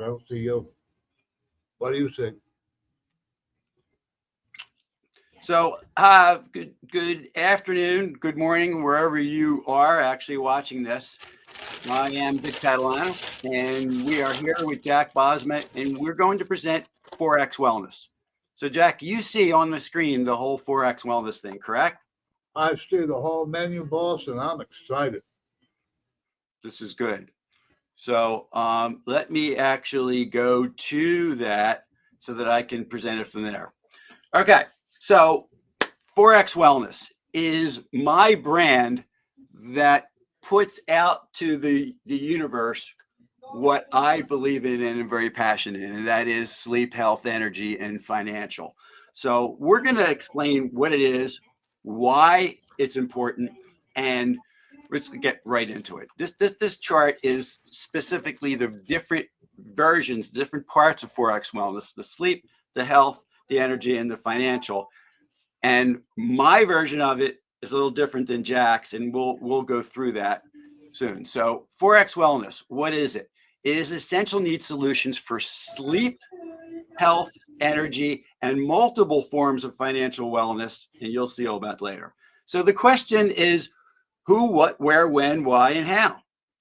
Well, CEO, what do you think? So, good afternoon, good morning, wherever you are actually watching this. I am Dick Catalano, and we are here with Jack Bosma, and we're going to present 4xWellness. So, Jack, you see on the screen the whole 4xWellness thing, correct? I see the whole menu, boss, and I'm excited. This is good. So let me actually go to that so that I can present it from there. Okay, so 4xWellness is my brand that puts out to the universe what I believe in and am very passionate in, and that is sleep, health, energy, and financial. So we're going to explain what it is, why it's important, and let's get right into it. This chart is specifically the different versions, different parts of 4xWellness: the sleep, the health, the energy, and the financial. And my version of it is a little different than Jack's, and we'll go through that soon. So 4xWellness, what is it? It is essential needs solutions for sleep, health, energy, and multiple forms of financial wellness, and you'll see all about later. So the question is who, what, where, when, why, and how.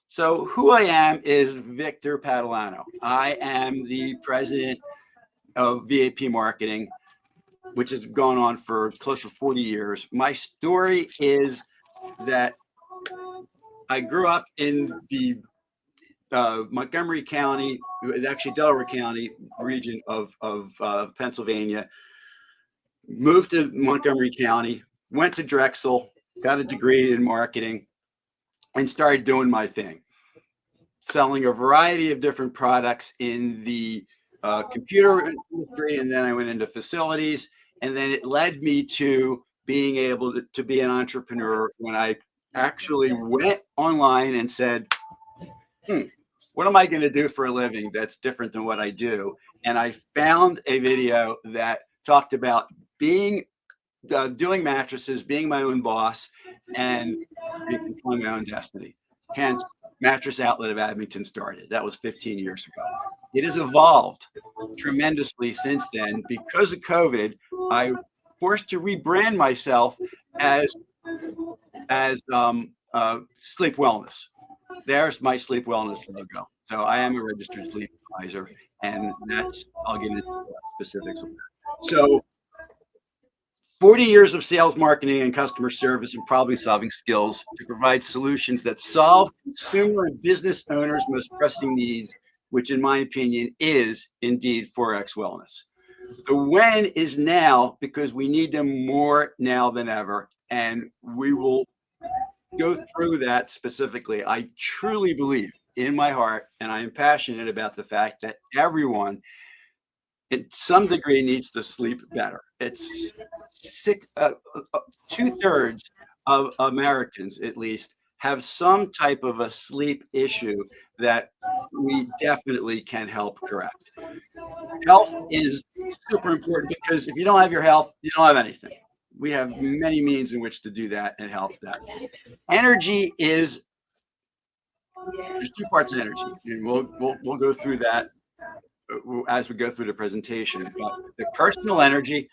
So who I am is Victor Catalano. I am the president of VAP Marketing, which has gone on for close to 40 years. My story is that I grew up in the Montgomery County, actually Delaware County region of Pennsylvania, moved to Montgomery County, went to Drexel, got a degree in marketing, and started doing my thing, selling a variety of different products in the computer industry. And then I went into facilities, and then it led me to being able to be an entrepreneur when I actually went online and said, what am I going to do for a living that's different than what I do? And I found a video that talked about being doing mattresses, being my own boss, and controlling my own destiny. Hence, Mattress Outlet of Abington started. That was 15 years ago. It has evolved tremendously since then. Because of COVID, I was forced to rebrand myself as Sleep Wellness. There's my Sleep Wellness logo. So I am a registered sleep advisor, and I'll get into specifics of that. So 40 years of sales, marketing, and customer service and problem-solving skills to provide solutions that solve consumer and business owners' most pressing needs, which in my opinion is indeed 4xWellness. The when is now, because we need them more now than ever, and we will go through that specifically. I truly believe in my heart, and I am passionate about the fact that everyone in some degree needs to sleep better. It's 2/3 of Americans, at least, have some type of a sleep issue that we definitely can help correct. Health is super important because if you don't have your health, you don't have anything. We have many means in which to do that and help that. Energy is, there's two parts of energy, and we'll go through that as we go through the presentation. But the personal energy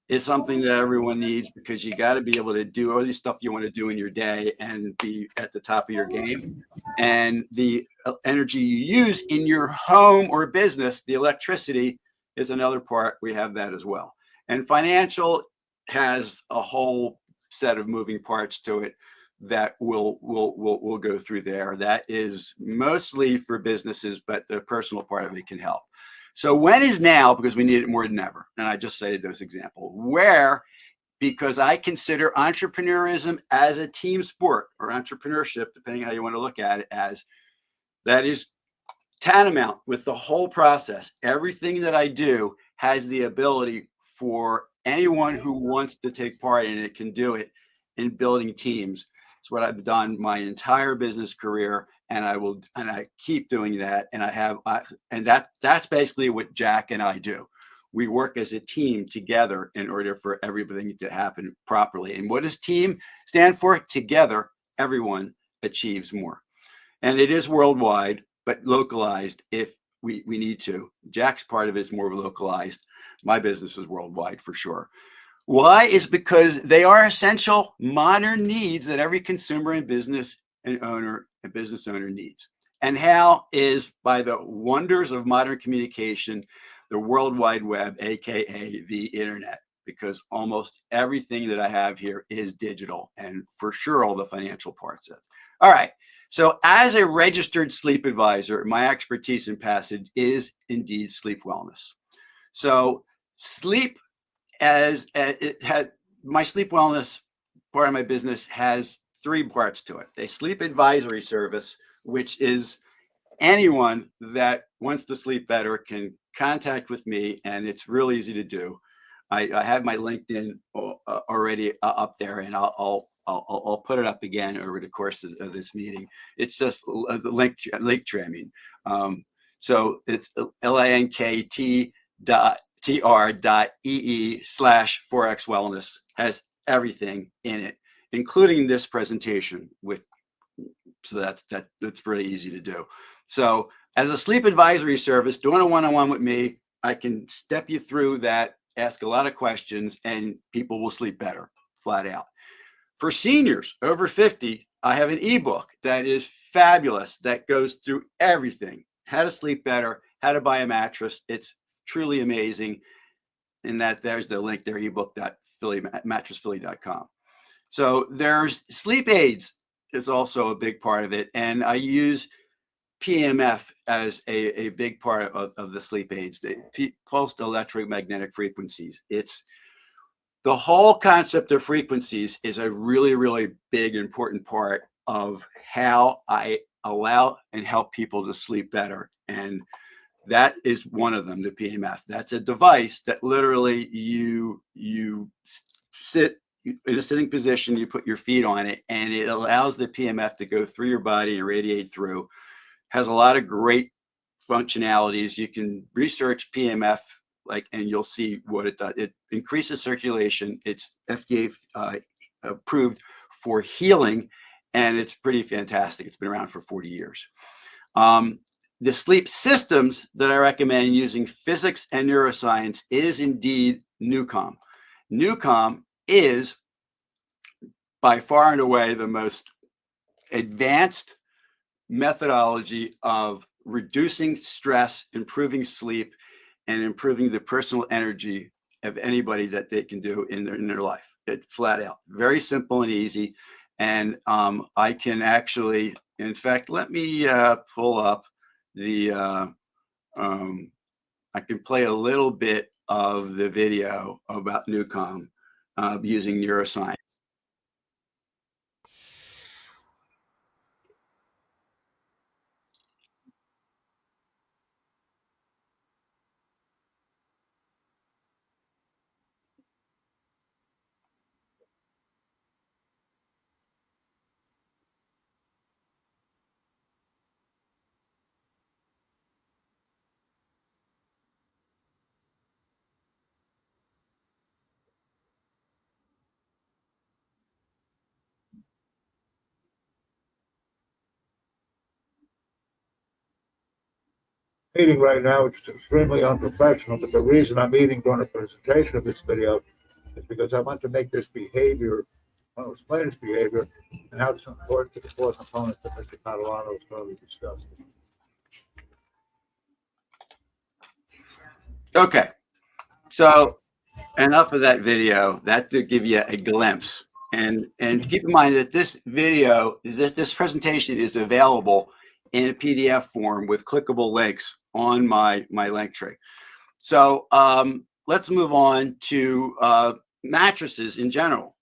is something that everyone needs because you got to be able to do all these stuff you want to do in your day and be at the top of your game. And the energy you use in your home or business, the electricity, is another part. We have that as well. And financial has a whole set of moving parts to it that we'll go through there. That is mostly for businesses, but the personal part of it can help. So when is now, because we need it more than ever. And I just cited those examples. Where, because I consider entrepreneurism as a team sport, or entrepreneurship, depending how you want to look at it, as that is tantamount with the whole process. Everything that I do has the ability for anyone who wants to take part in it can do it in building teams. It's what I've done my entire business career, and I keep doing that. And that's basically what Jack and I do. We work as a team together in order for everything to happen properly. And what does team stand for? Together, everyone achieves more. And it is worldwide, but localized if we need to. Jack's part of it is more localized. My business is worldwide for sure. Why? Is because they are essential modern needs that every consumer and business owner needs. And how is by the wonders of modern communication, the World Wide Web, aka the internet, because almost everything that I have here is digital, and for sure all the financial parts of it. All right. So as a registered sleep advisor, my expertise in Passage is indeed sleep wellness. So sleep, as it has, my sleep wellness part of my business has three parts to it. A sleep advisory service, which is anyone that wants to sleep better can contact with me, and it's really easy to do. I have my LinkedIn already up there, and I'll put it up again over the course of this meeting. It's just the Linktree. I mean, so it's linktr.ee/4xWellness has everything in it, including this presentation. So that's pretty easy to do. So as a sleep advisory service, doing a one-on-one with me, I can step you through that, ask a lot of questions, and people will sleep better, flat out. For seniors over 50, I have an ebook that is fabulous that goes through everything: how to sleep better, how to buy a mattress. It's truly amazing. And there's the link there, ebook.mattressphilly.com. So there's sleep aids is also a big part of it. And I use PEMF as a big part of the sleep aids, the pulsed electromagnetic frequencies. It's the whole concept of frequencies is a really, really big, important part of how I allow and help people to sleep better. And that is one of them, the PEMF. That's a device that literally you sit in a sitting position, you put your feet on it, and it allows the PEMF to go through your body and radiate through. Has a lot of great functionalities. You can research PEMF, and you'll see what it does. It increases circulation. It's FDA approved for healing, and it's pretty fantastic. It's been around for 40 years. The sleep systems that I recommend using physics and neuroscience is indeed Nucalm. Nucalm is by far and away the most advanced methodology of reducing stress, improving sleep, and improving the personal energy of anybody that they can do in their life. It flat out, very simple and easy. And I can actually, in fact, let me pull up the, I can play a little bit of the video about Nucalm using neuroscience. Meeting right now, which is extremely unprofessional, but the reason I'm meeting during the presentation of this video is because I want to make this behavior, I want to explain this behavior and how it's important to the four components that Mr. Catalano has already discussed. Okay, so enough of that video. That to give you a glimpse, and keep in mind that this video, this presentation is available in a PDF form with clickable links on my Linktree. So let's move on to mattresses in general.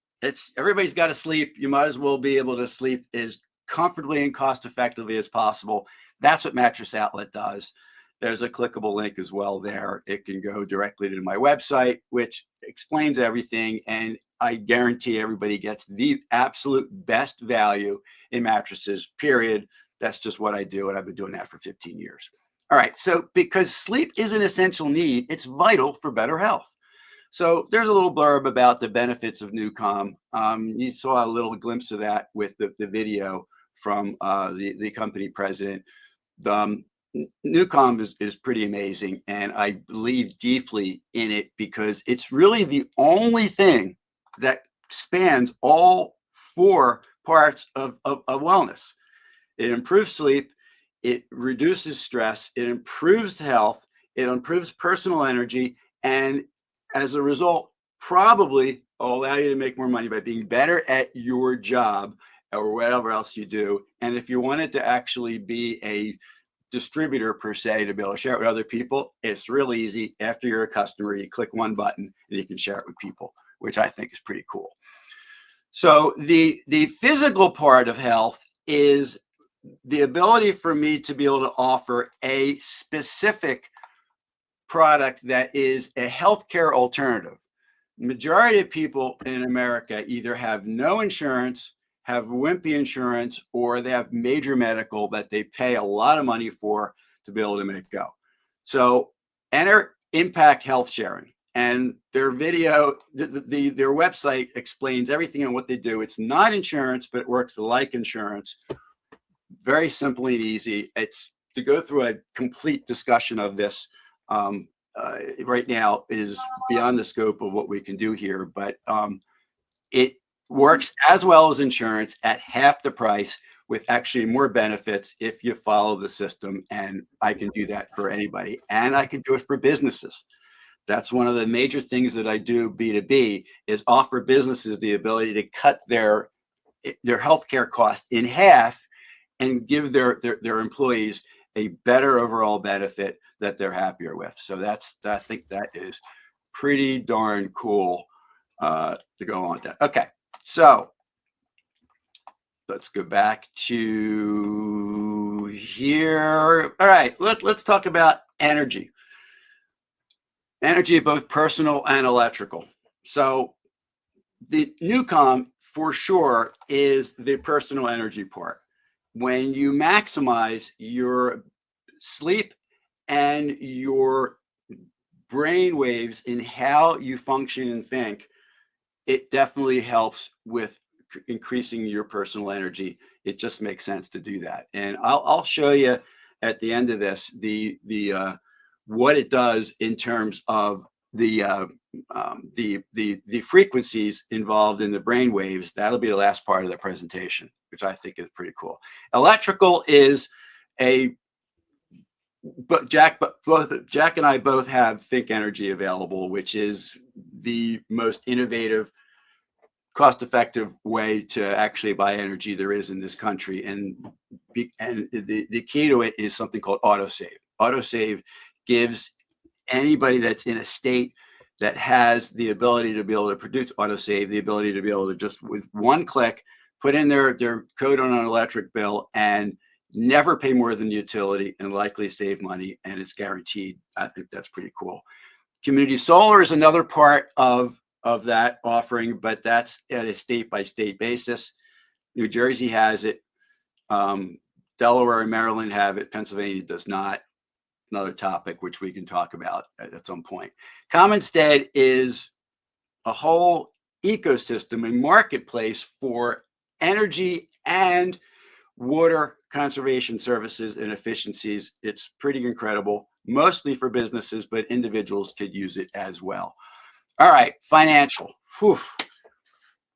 Everybody's got to sleep. You might as well be able to sleep as comfortably and cost effectively as possible. That's what Mattress Outlet does. There's a clickable link as well there. It can go directly to my website, which explains everything. And I guarantee everybody gets the absolute best value in mattresses, period. That's just what I do. And I've been doing that for 15 years. All right. So because sleep is an essential need, it's vital for better health. So there's a little blurb about the benefits of Nucalm. You saw a little glimpse of that with the video from the company president. Nucalm is pretty amazing, and I believe deeply in it because it's really the only thing that spans all four parts of wellness. It improves sleep, it reduces stress, it improves health, it improves personal energy, and as a result, probably will allow you to make more money by being better at your job or whatever else you do. And if you wanted to actually be a distributor per se to be able to share it with other people, it's real easy. After you're a customer, you click one button and you can share it with people, which I think is pretty cool. So the physical part of health is the ability for me to be able to offer a specific product that is a healthcare alternative. Majority of people in America either have no insurance, have wimpy insurance, or they have major medical that they pay a lot of money for to be able to make go. So enter Impact Health Sharing, and their video, their website explains everything on what they do. It's not insurance, but it works like insurance. Very simple and easy. It's to go through a complete discussion of this right now is beyond the scope of what we can do here, but it works as well as insurance at half the price with actually more benefits if you follow the system. And I can do that for anybody, and I can do it for businesses. That's one of the major things that I do B2B is offer businesses the ability to cut their healthcare cost in half and give their employees a better overall benefit that they're happier with. So I think that is pretty darn cool to go on with that. Okay, so let's go back to here. All right, let's talk about energy. Energy, both personal and electrical. So the Nucalm for sure is the personal energy part. When you maximize your sleep and your brain waves in how you function and think, it definitely helps with increasing your personal energy. It just makes sense to do that. And I'll show you at the end of this the what it does in terms of the frequencies involved in the brain waves. That'll be the last part of the presentation, which I think is pretty cool. Electrical is both Jack and I both have Think Energy available, which is the most innovative, cost-effective way to actually buy energy there is in this country. And the key to it is something called autosave. Autosave gives anybody that's in a state that has the ability to be able to produce autosave, the ability to be able to just with one click put in their code on an electric bill and never pay more than utility and likely save money, and it's guaranteed. I think that's pretty cool. Community solar is another part of that offering, but that's at a state-by-state basis. New Jersey has it. Delaware and Maryland have it. Pennsylvania does not. Another topic which we can talk about at some point. Commonstead is a whole ecosystem and marketplace for energy and water conservation services and efficiencies. It's pretty incredible, mostly for businesses, but individuals could use it as well. All right, financial. Whew.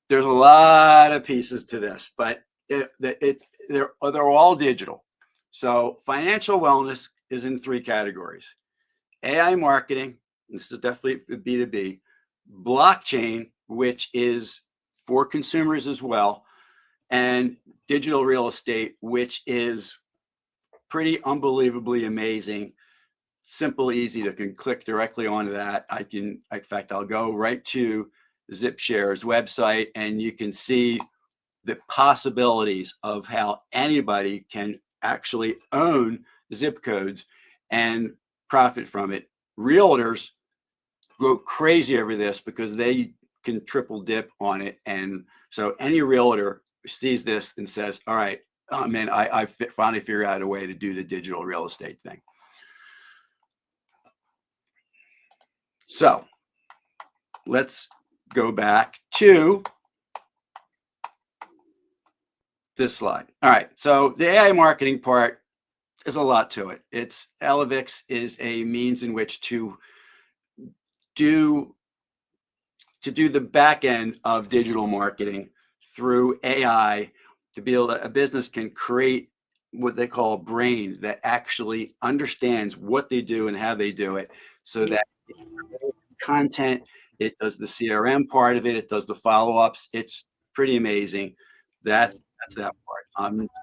There's a lot of pieces to this, but they're all digital. So financial wellness is in three categories: AI marketing, this is definitely B2B, blockchain, which is for consumers as well, and digital real estate, which is pretty unbelievably amazing. Simple, easy to can click directly onto that. In fact, I'll go right to Zipshare's website and you can see the possibilities of how anybody can actually own zip codes and profit from it. Realtors go crazy over this because they can triple dip on it. And so any realtor sees this and says, all right, man, I finally figured out a way to do the digital real estate thing. So let's go back to this slide. All right, so the AI marketing part, there's a lot to it. It's Elevix is a means in which to do the back end of digital marketing through AI, to be able to, a business can create what they call a brain that actually understands what they do and how they do it, so that content, it does the CRM part of it, it does the follow-ups. It's pretty amazing. That's that part.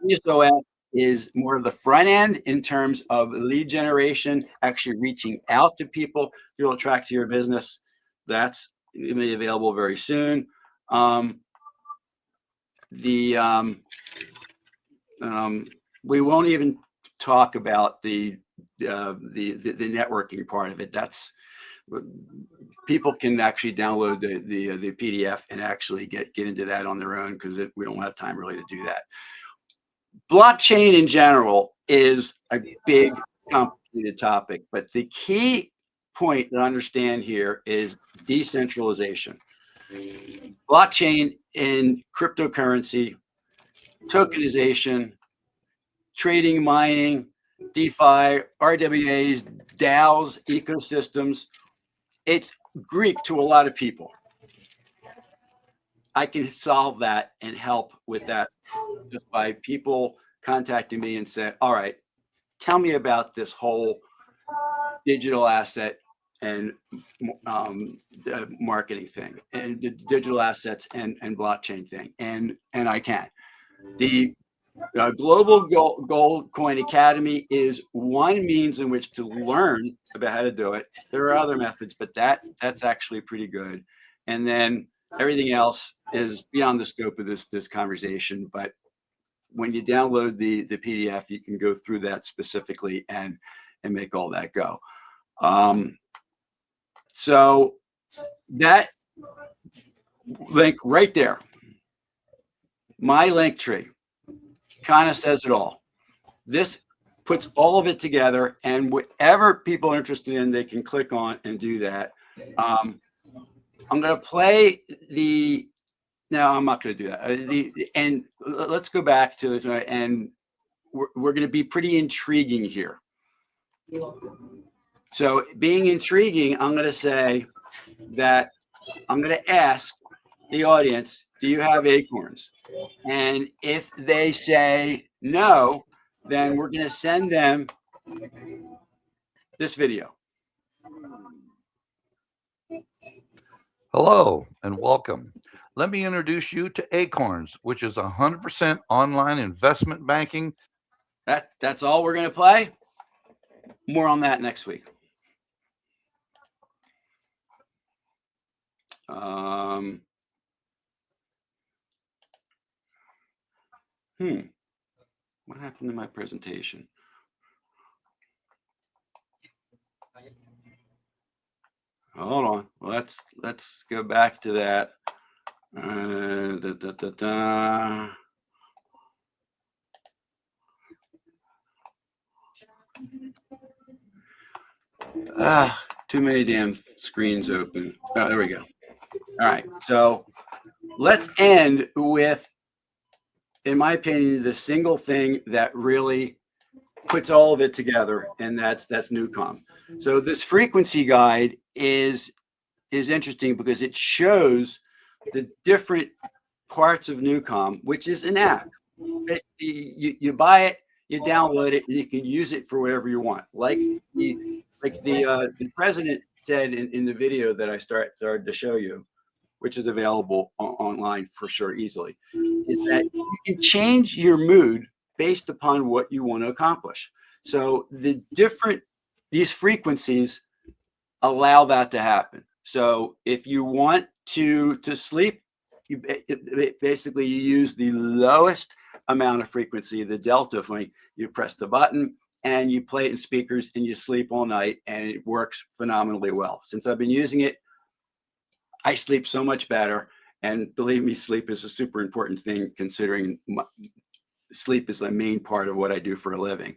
GeniusOS is more of the front end in terms of lead generation, actually reaching out to people to attract to your business. That's going to be available very soon. We won't even talk about the networking part of it. That's, people can actually download the PDF and actually get into that on their own, because we don't have time really to do that. Blockchain in general is a big, complicated topic, but the key point to understand here is decentralization. Blockchain in cryptocurrency, tokenization, trading, mining, DeFi, RWAs, DAOs, ecosystems. It's Greek to a lot of people. I can solve that and help with that just by people contacting me and saying, all right, tell me about this whole digital asset and marketing thing, and the digital assets and blockchain thing. And I can. The Global Gold Coin Academy is one means in which to learn about how to do it. There are other methods, but that's actually pretty good. And then everything else is beyond the scope of this conversation. But when you download the PDF, you can go through that specifically and make all that go. So that link right there, my link tree, kind of says it all. This puts all of it together, and whatever people are interested in, they can click on and do that. I'm going to play the. No, I'm not going to do that. And let's go back to the. And we're going to be pretty intriguing here. So, being intriguing, I'm going to say that I'm going to ask the audience, do you have acorns? And if they say no, then we're going to send them this video. Hello and welcome. Let me introduce you to Acorns, which is 100% online investment banking. That's all we're going to play. More on that next week. What happened to my presentation? Hold on. Well, let's go back to that. Too many damn screens open. Oh, there we go. All right. So let's end with, in my opinion, the single thing that really puts all of it together, and that's Nucalm. So this frequency guide is interesting because it shows the different parts of Nucalm, which is an app. You buy it, you download it, and you can use it for whatever you want. Like the president said in the video that I started to show you, which is available online for sure easily, is that you can change your mood based upon what you want to accomplish. So these frequencies allow that to happen. So if you want to sleep, you use the lowest amount of frequency, the delta point. You press the button and you play it in speakers and you sleep all night, and it works phenomenally well. Since I've been using it, I sleep so much better. And believe me, sleep is a super important thing, considering sleep is the main part of what I do for a living.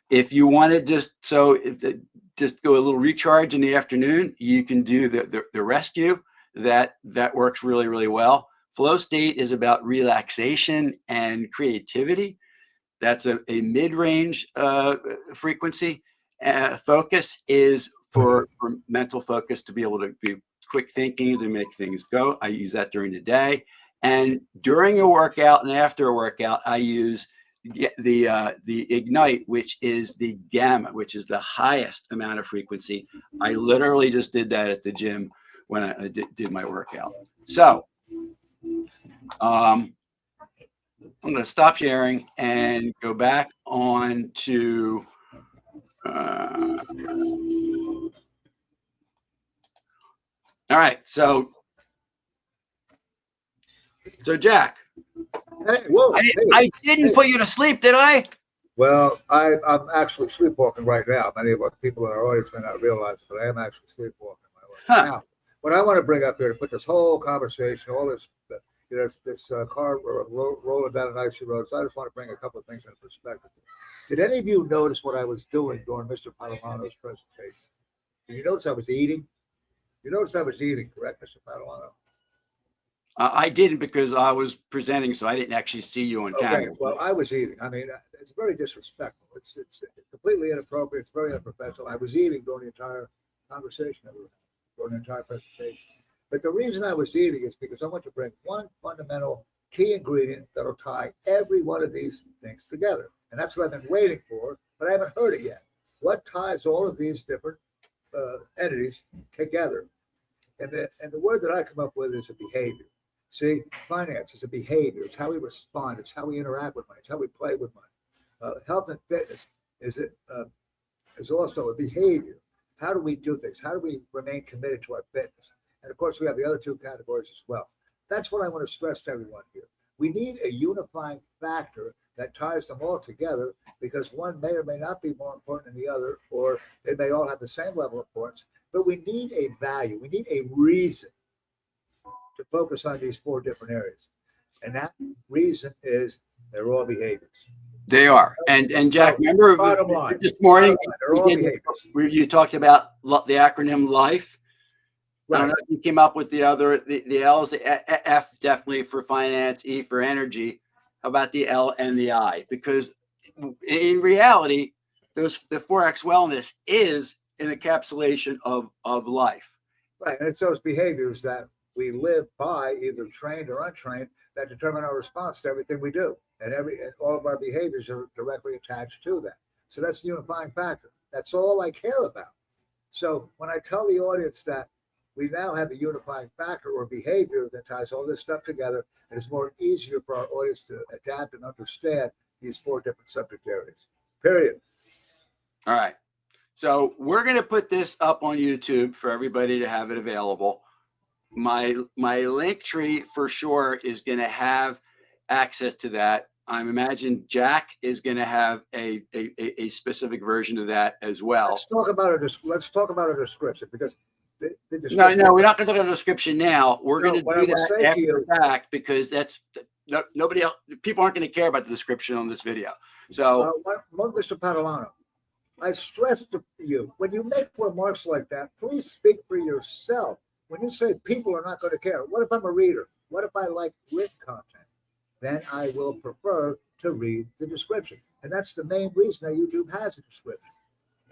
If you want to just go a little recharge in the afternoon, you can do the rescue. That works really, really well. Flow state is about relaxation and creativity. That's a mid-range frequency. Focus is for mental focus, to be able to be quick thinking, to make things go. I use that during the day. And during a workout and after a workout, I use the Ignite, which is the gamma, which is the highest amount of frequency. I literally just did that at the gym when I did my workout. So I'm going to stop sharing and go back on to all right. So Jack, Hey, whoa, I didn't put you to sleep, did I? Well, I'm actually sleepwalking right now. Many of our people in our audience may not realize it, but I am actually sleepwalking. Now, what I want to bring up here to put this whole conversation, all this, this car rolling down an icy road, so I just want to bring a couple of things into perspective. Did any of you notice what I was doing during Mr. Padovano's presentation? Did you notice I was eating? You noticed I was eating, correct, Mr. Padovano? I didn't, because I was presenting, so I didn't actually see you on camera. Okay, well, I was eating. I mean, it's very disrespectful. It's completely inappropriate. It's very unprofessional. I was eating during the entire conversation, during the entire presentation. But the reason I was eating is because I want to bring one fundamental key ingredient that'll tie every one of these things together. And that's what I've been waiting for, but I haven't heard it yet. What ties all of these different entities together? And the word that I come up with is a behavior. See, finance is a behavior. It's how we respond. It's how we interact with money. It's how we play with money. Health and fitness is also a behavior. How do we do things? How do we remain committed to our fitness? And of course, we have the other two categories as well. That's what I want to stress to everyone here. We need a unifying factor that ties them all together, because one may or may not be more important than the other, or they may all have the same level of importance. But we need a value. We need a reason to focus on these four different areas. And that reason is they're all behaviors. They are. And Jack, remember this morning you talked about the acronym LIFE. Right. I don't know if you came up with the L's, the F definitely for finance, E for energy. How about the L and the I? Because in reality, the 4xWellness is an encapsulation of life. Right. And it's those behaviors that we live by, either trained or untrained, that determine our response to everything we do. And all of our behaviors are directly attached to that. So that's the unifying factor. That's all I care about. So when I tell the audience that we now have a unifying factor or behavior that ties all this stuff together, and it's more easier for our audience to adapt and understand these four different subject areas. Period. All right. So we're going to put this up on YouTube for everybody to have it available. My link tree for sure is going to have access to that. I imagine Jack is going to have a specific version of that as well. Let's talk about a description, because the description. No, we're not going to look at a description now. We're going to do that after the fact, because that's nobody else. People aren't going to care about the description on this video. So, Mr. Padovano, I stress to you, when you make remarks like that, please speak for yourself. When you say people are not going to care, what if I'm a reader? What if I like written content? Then I will prefer to read the description. And that's the main reason that YouTube has a description.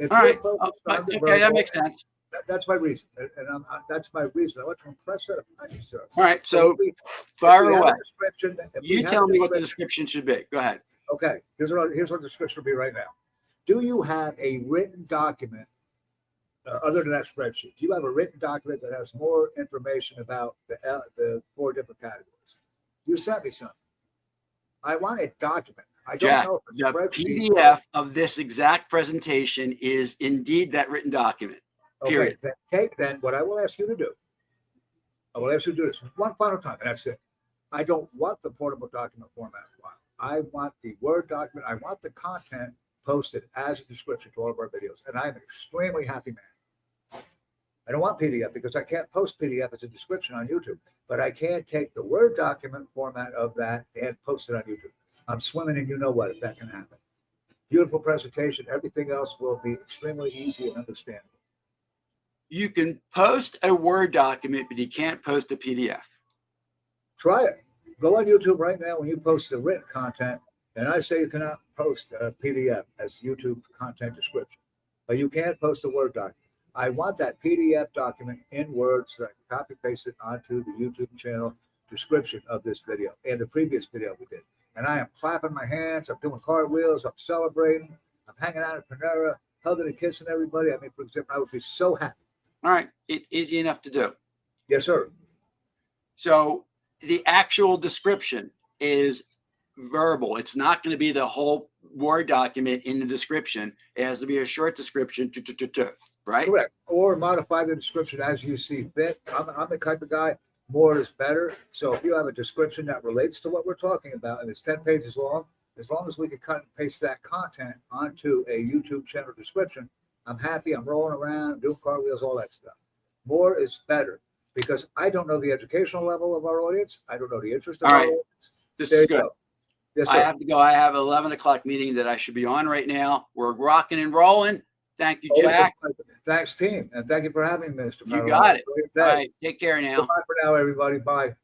All right. Okay, that makes sense. That's my reason. And that's my reason. I want to impress that upon you, sir. All right. So fire away. You tell me what the description should be. Go ahead. Okay. Here's what the description will be right now. Do you have a written document other than that spreadsheet? Do you have a written document that has more information about the four different categories? You sent me something. I want a document. I don't know if the PDF of this exact presentation is indeed that written document. Period. Okay, then what I will ask you to do, I will ask you to do this one final time, and that's it. I don't want the portable document format file. I want the Word document. I want the content posted as a description to all of our videos, and I'm an extremely happy man. I don't want PDF, because I can't post PDF as a description on YouTube, but I can take the Word document format of that and post it on YouTube. I'm swimming in you know what if that can happen. Beautiful presentation. Everything else will be extremely easy and understandable. You can post a Word document, but you can't post a PDF. Try it. Go on YouTube right now when you post the written content And I say you cannot post a PDF as YouTube content description, but you can post a Word document. I want that PDF document in Word so I can copy paste it onto the YouTube channel description of this video and the previous video we did. And I am clapping my hands, I'm doing cartwheels, I'm celebrating, I'm hanging out at Panera, hugging and kissing everybody. I mean, for example, I would be so happy. All right. It's easy enough to do. Yes, sir. So the actual description is verbal. It's not going to be the whole Word document in the description. It has to be a short description, right? Correct. Or modify the description as you see fit. I'm the type of guy, more is better. So if you have a description that relates to what we're talking about and it's 10 pages long, as long as we can cut and paste that content onto a YouTube channel description, I'm happy. I'm rolling around, doing cartwheels, all that stuff. More is better because I don't know the educational level of our audience. I don't know the interest of All our right. audience. This There is you good. go. Yes, I sir. have to go. I have an 11 o'clock meeting that I should be on right now. We're rocking and rolling. Thank you, Always a Jack. pleasure. Thanks, team. And thank you for having me, Mr. You Madeline. got it. Enjoy your All day. right. Take care now. Bye for now, everybody. Bye.